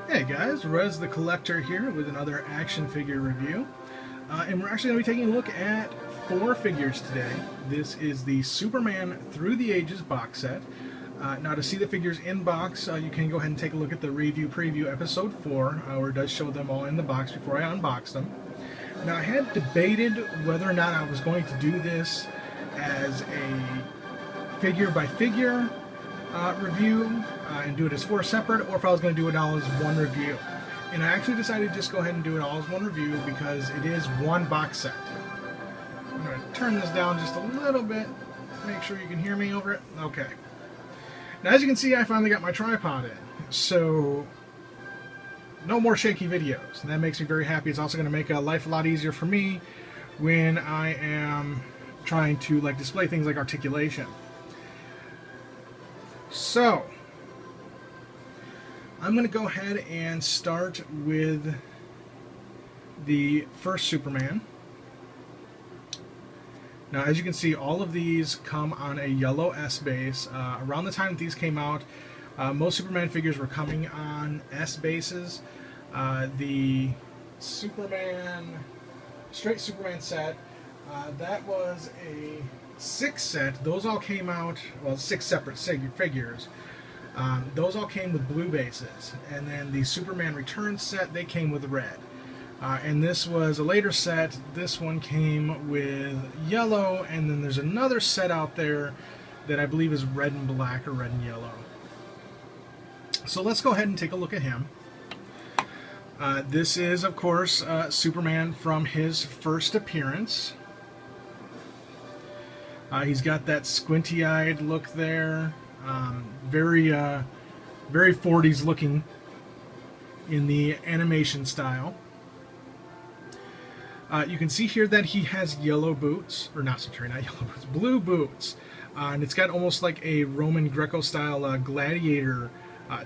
Hey guys, Rez the Collector here with another action figure review. And we're actually going to be taking a look at 4 figures today. This is the Superman Through the Ages box set. Now to see the figures in box, you can go ahead and take a look at the review preview episode 4, where it does show them all in the box before I unbox them. Now I had debated whether or not I was going to do this as a figure by figure review and do it as 4 separate, or if I was going to do it all as one review. And I actually decided to just go ahead and do it all as one review because it is one box set. I'm going to turn this down just a little bit, make sure you can hear me over it. Okay. Now as you can see, I finally got my tripod in, so no more shaky videos, and that makes me very happy. It's also going to make life a lot easier for me when I am trying to display things like articulation. So, I'm going to go ahead and start with the first Superman. Now, as you can see, all of these come on a yellow S base. Around the time that these came out, most Superman figures were coming on S bases. The straight Superman set, that was a 6 set. Those all came out, well, 6 separate figures. Those all came with blue bases, and then the Superman Returns set, they came with red. And this was a later set. This one came with yellow, and then there's another set out there that I believe is red and black or red and yellow. So let's go ahead and take a look at him. This is, of course, Superman from his first appearance. He's got that squinty-eyed look there, very 40s looking in the animation style. You can see here that he has yellow boots, or not yellow boots, blue boots, and it's got almost like a Roman Greco-style gladiator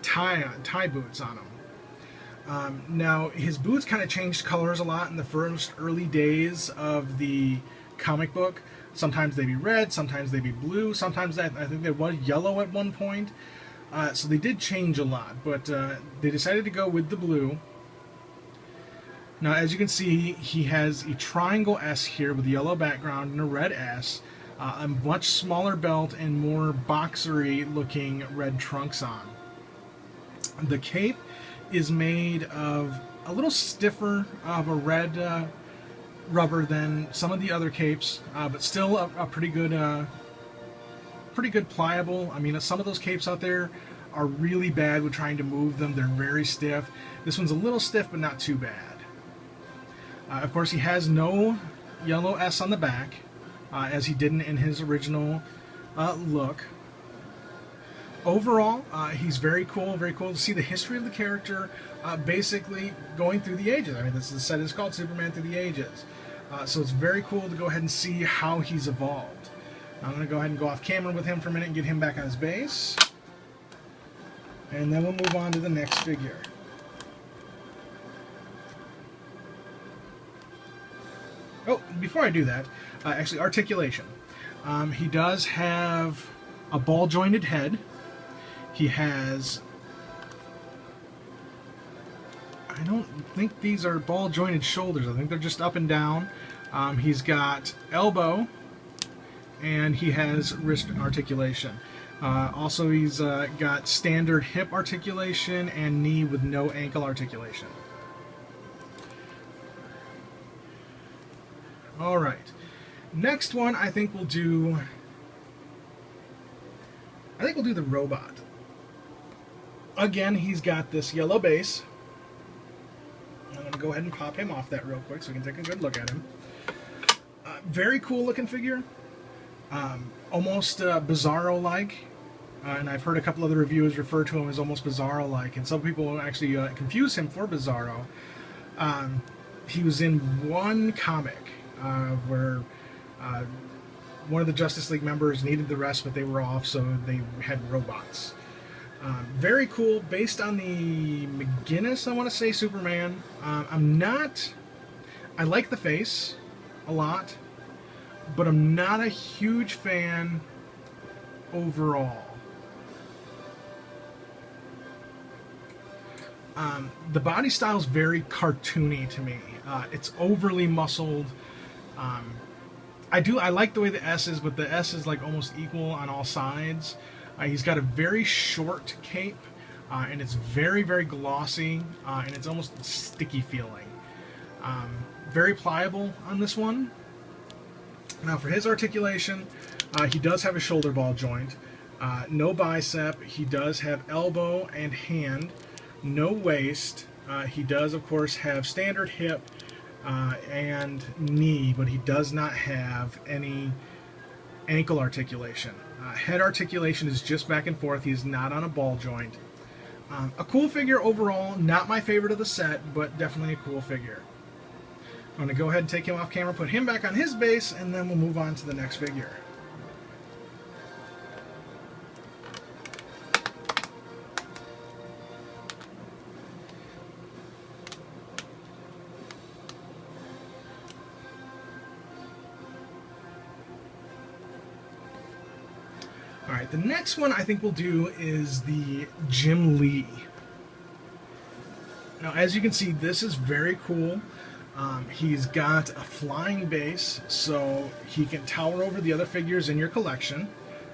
tie boots on him. Now his boots kind of changed colors a lot in the first early days of the comic book. Sometimes they'd be red, sometimes they'd be blue, sometimes I think they were yellow at one point. So they did change a lot, but they decided to go with the blue. Now as you can see, he has a triangle S here with a yellow background and a red S, a much smaller belt and more boxery looking red trunks on. The cape is made of a little stiffer of a red rubber than some of the other capes, but still a pretty good pliable. I mean, some of those capes out there are really bad with trying to move them. They're very stiff. This one's a little stiff, but not too bad. Of course, he has no yellow S on the back, as he didn't in his original look. Overall, he's very cool to see the history of the character, basically going through the ages. I mean, the set is called Superman Through the Ages. So it's very cool to go ahead and see how he's evolved. I'm going to go ahead and go off camera with him for a minute and get him back on his base. And then we'll move on to the next figure. Oh, before I do that, actually, articulation. He does have a ball-jointed head. He has... I don't think these are ball-jointed shoulders. I think they're just up and down. He's got elbow, and he has wrist articulation. Also, he's got standard hip articulation and knee with no ankle articulation. All right. Next one, I think we'll do the robot. Again, he's got this yellow base. I'm going to go ahead and pop him off that real quick so we can take a good look at him. Very cool looking figure. Almost Bizarro-like. And I've heard a couple other reviewers refer to him as almost Bizarro-like. And some people actually confuse him for Bizarro. He was in one comic where one of the Justice League members needed the rest, but they were off, so they had robots. Very cool, based on the McGuinness, I want to say, Superman. I like the face a lot, but I'm not a huge fan overall. The body style is very cartoony to me. It's overly muscled. I like the way the S is, but the S is like almost equal on all sides. He's got a very short cape, and it's very, very glossy, and it's almost sticky feeling. Very pliable on this one. Now for his articulation, he does have a shoulder ball joint, no bicep. He does have elbow and hand, no waist. He does, of course, have standard hip and knee, but he does not have any ankle articulation. Head articulation is just back and forth. He's not on a ball joint. A cool figure overall, not my favorite of the set, but definitely a cool figure. I'm going to go ahead and take him off camera, put him back on his base, and then we'll move on to the next figure. Alright, the next one I think we'll do is the Jim Lee. Now, as you can see, this is very cool. He's got a flying base, so he can tower over the other figures in your collection.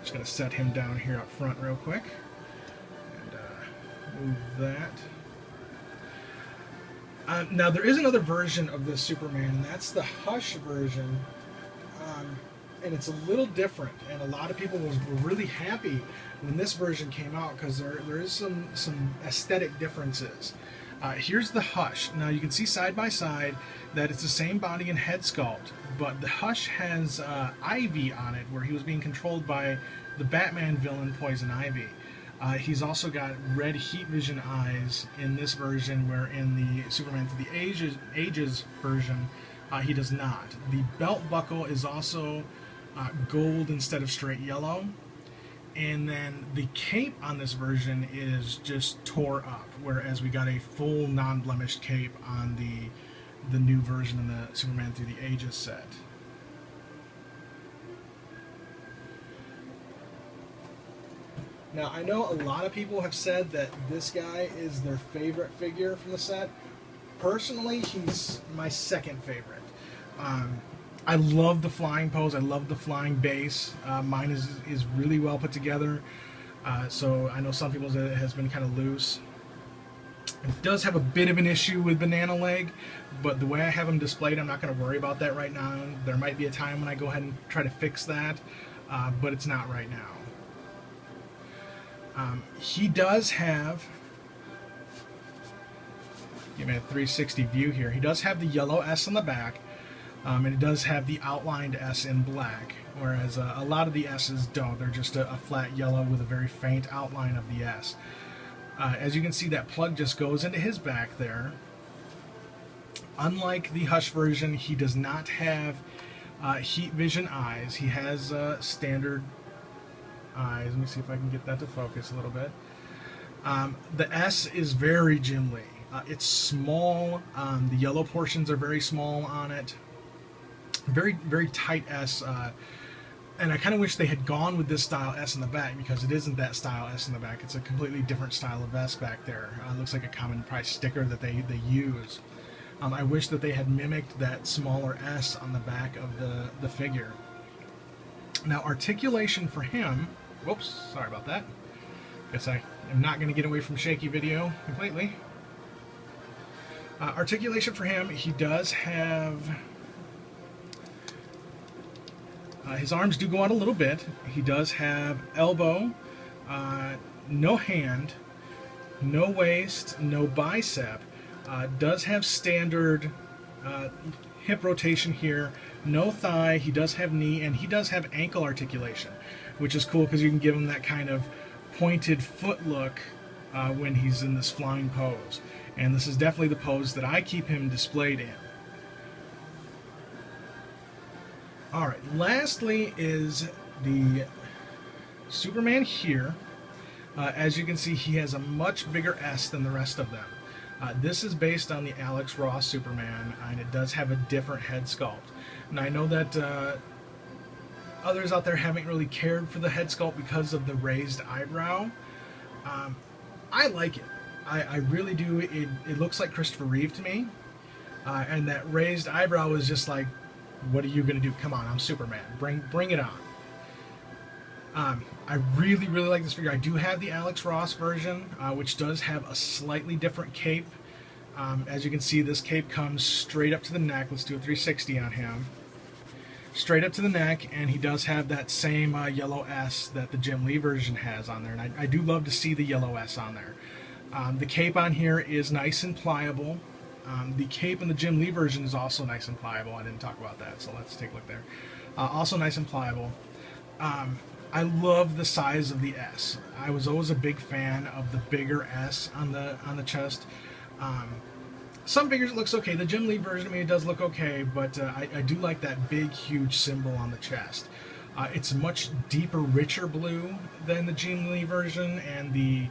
Just going to set him down here up front real quick. And move that. Now, there is another version of this Superman, and that's the Hush version. And it's a little different, and a lot of people were really happy when this version came out because there is some aesthetic differences. Here's the Hush. Now you can see side by side that it's the same body and head sculpt, but the Hush has Ivy on it, where he was being controlled by the Batman villain Poison Ivy. He's also got red heat vision eyes in this version, where in the Superman Through the Ages version, he does not. The belt buckle is also gold instead of straight yellow. And then the cape on this version is just tore up, whereas we got a full non-blemished cape on the new version in the Superman Through the Ages set. Now, I know a lot of people have said that this guy is their favorite figure from the set. Personally, he's my second favorite. I love the flying pose. I love the flying base. Mine is really well put together. So I know some people's it has been kind of loose. It does have a bit of an issue with banana leg, but the way I have them displayed, I'm not going to worry about that right now. There might be a time when I go ahead and try to fix that, but it's not right now. He does have, give me a 360 view here. He does have the yellow S on the back. And it does have the outlined S in black, whereas a lot of the S's don't. They're just a flat yellow with a very faint outline of the S. As you can see, that plug just goes into his back there. Unlike the Hush version, he does not have heat vision eyes. He has standard eyes. Let me see if I can get that to focus a little bit. The S is very Jim Lee. It's small. The yellow portions are very small on it. Very, very tight S, and I kind of wish they had gone with this style S in the back, because it isn't that style S in the back. It's a completely different style of S back there. It looks like a common price sticker that they use. I wish that they had mimicked that smaller S on the back of the figure. Now, articulation for him, whoops, sorry about that. Guess I am not going to get away from shaky video completely. Articulation for him, he does have... his arms do go out a little bit. He does have elbow, no hand, no waist, no bicep. Does have standard hip rotation here, no thigh. He does have knee, and he does have ankle articulation, which is cool because you can give him that kind of pointed foot look when he's in this flying pose. And this is definitely the pose that I keep him displayed in. Alright, lastly is the Superman here. As you can see, he has a much bigger S than the rest of them. This is based on the Alex Ross Superman, and it does have a different head sculpt. And I know that others out there haven't really cared for the head sculpt because of the raised eyebrow. I like it. I really do. It looks like Christopher Reeve to me. And that raised eyebrow was just like, what are you going to do? Come on, I'm Superman. Bring it on. I really like this figure. I do have the Alex Ross version, which does have a slightly different cape. As you can see, this cape comes straight up to the neck. Let's do a 360 on him. Straight up to the neck, and he does have that same yellow S that the Jim Lee version has on there. And I do love to see the yellow S on there. The cape on here is nice and pliable. The cape in the Jim Lee version is also nice and pliable. I didn't talk about that, so let's take a look there. Also nice and pliable. I love the size of the S. I was always a big fan of the bigger S on the chest. Some figures it looks okay. The Jim Lee version, I mean, it does look okay, but I do like that big, huge symbol on the chest. It's a much deeper, richer blue than the Jim Lee version, and the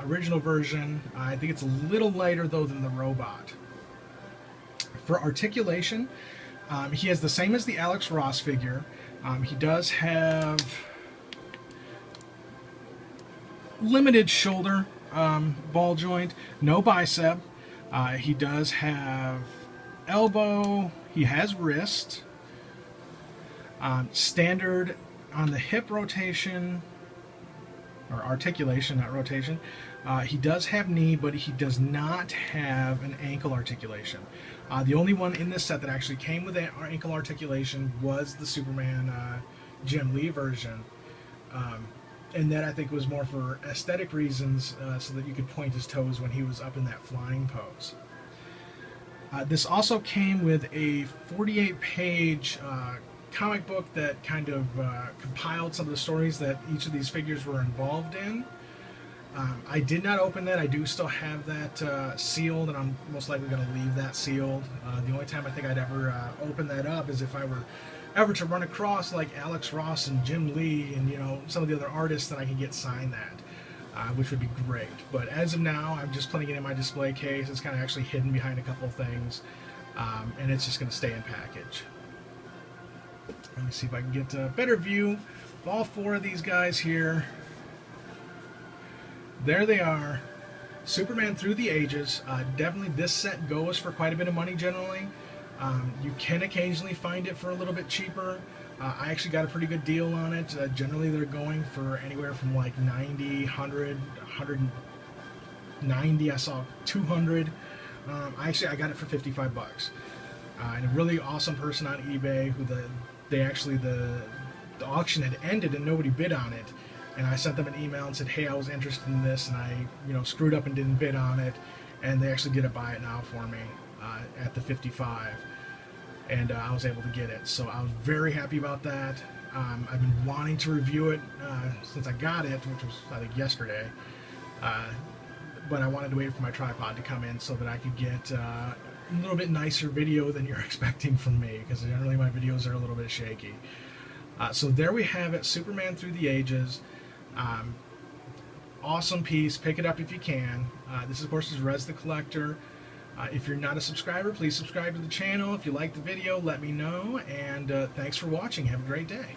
original version, I think it's a little lighter, though, than the robot. For articulation, he has the same as the Alex Ross figure. He does have limited shoulder ball joint, no bicep. He does have elbow, he has wrist, standard on the hip rotation, or articulation, not rotation. He does have knee, but he does not have an ankle articulation. The only one in this set that actually came with ankle articulation was the Superman Jim Lee version. And that I think was more for aesthetic reasons, so that you could point his toes when he was up in that flying pose. This also came with a 48-page comic book that kind of compiled some of the stories that each of these figures were involved in. I did not open that. I do still have that sealed, and I'm most likely going to leave that sealed. The only time I think I'd ever open that up is if I were ever to run across like Alex Ross and Jim Lee and, you know, some of the other artists that I can get signed that, which would be great. But as of now, I'm just putting it in my display case. It's kind of actually hidden behind a couple of things, and it's just going to stay in package. Let me see if I can get a better view of all four of these guys here. There they are. Superman Through the Ages. Definitely this set goes for quite a bit of money generally. You can occasionally find it for a little bit cheaper. I actually got a pretty good deal on it. Generally they're going for anywhere from like 90, 100, 190. I saw 200. I got it for 55 bucks. And a really awesome person on eBay who the auction had ended and nobody bid on it. And I sent them an email and said, hey, I was interested in this, and I, you know, screwed up and didn't bid on it, and they actually did a buy it now for me at the 55, and I was able to get it. So I was very happy about that. I've been wanting to review it since I got it, which was I think yesterday, but I wanted to wait for my tripod to come in so that I could get a little bit nicer video than you're expecting from me, because generally my videos are a little bit shaky. So there we have it, Superman Through the Ages. Awesome piece. Pick it up if you can. This, of course, is Rez the Collector. If you're not a subscriber, please subscribe to the channel. If you like the video, let me know. And thanks for watching. Have a great day.